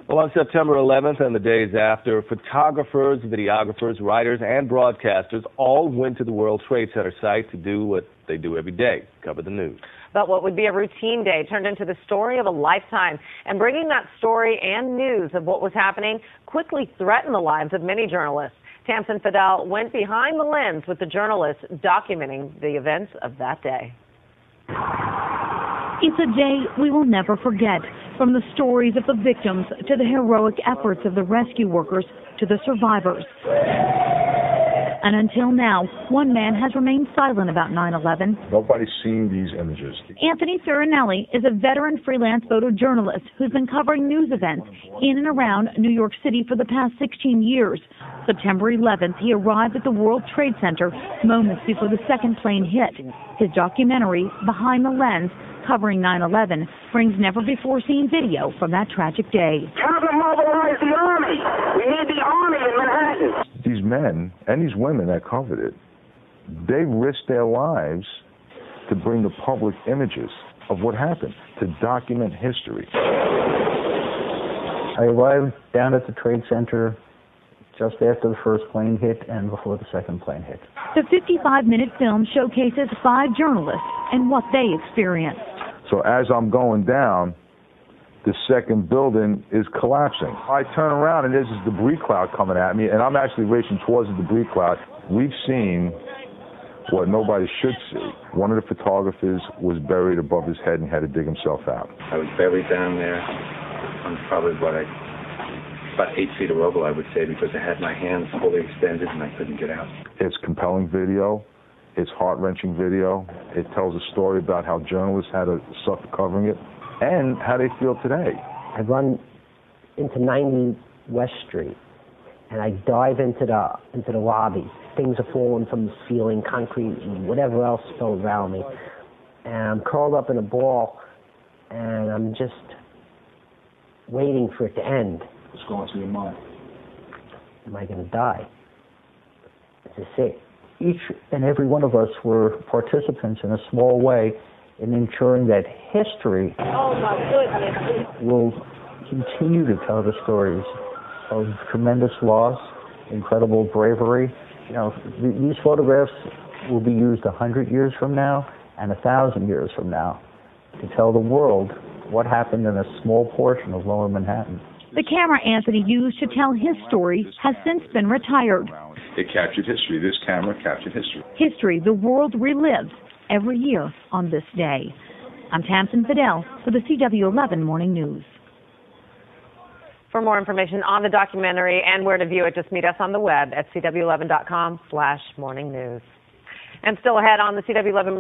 Well, on September 11th and the days after, photographers, videographers, writers, and broadcasters all went to the World Trade Center site to do what they do every day, cover the news. But what would be a routine day turned into the story of a lifetime. And bringing that story and news of what was happening quickly threatened the lives of many journalists. Tamsin Fidel went behind the lens with the journalists documenting the events of that day. It's a day we will never forget. From the stories of the victims to the heroic efforts of the rescue workers to the survivors. And until now, one man has remained silent about 9/11. Nobody's seen these images. Anthony Fioranelli is a veteran freelance photojournalist who's been covering news events in and around New York City for the past 16 years. September 11th, he arrived at the World Trade Center moments before the second plane hit. His documentary, Behind the Lens, covering 9/11, brings never-before-seen video from that tragic day. Tell them to mobilize the Army. We need the Army in Manhattan. These men and these women that covered it, they risked their lives to bring the public images of what happened, to document history. I arrived down at the Trade Center just after the first plane hit and before the second plane hit. The 55-minute film showcases 5 journalists and what they experienced. So as I'm going down, the second building is collapsing. I turn around and there's this debris cloud coming at me, and I'm actually racing towards the debris cloud. We've seen what nobody should see. One of the photographers was buried above his head and had to dig himself out. I was buried down there on probably about 8 feet of rubble, I would say, because I had my hands fully extended and I couldn't get out. It's compelling video. It's heart-wrenching video. It tells a story about how journalists had to suffer covering it and how they feel today. I run into 90 West Street and I dive into the lobby. Things are falling from the ceiling, concrete and whatever else fell around me. And I'm curled up in a ball and I'm just waiting for it to end. What's going through your mind? Am I going to die? Is this it? Each and every one of us were participants in a small way in ensuring that history will continue to tell the stories of tremendous loss, incredible bravery. You know, these photographs will be used 100 years from now and 1,000 years from now to tell the world what happened in a small portion of Lower Manhattan. The camera Anthony used to tell his story has since been retired. It captured history. This camera captured history. History the world relives every year on this day. I'm Tamsin Fidel for the CW11 Morning News. For more information on the documentary and where to view it, just meet us on the web at cw11.com/morningnews. And still ahead on the CW11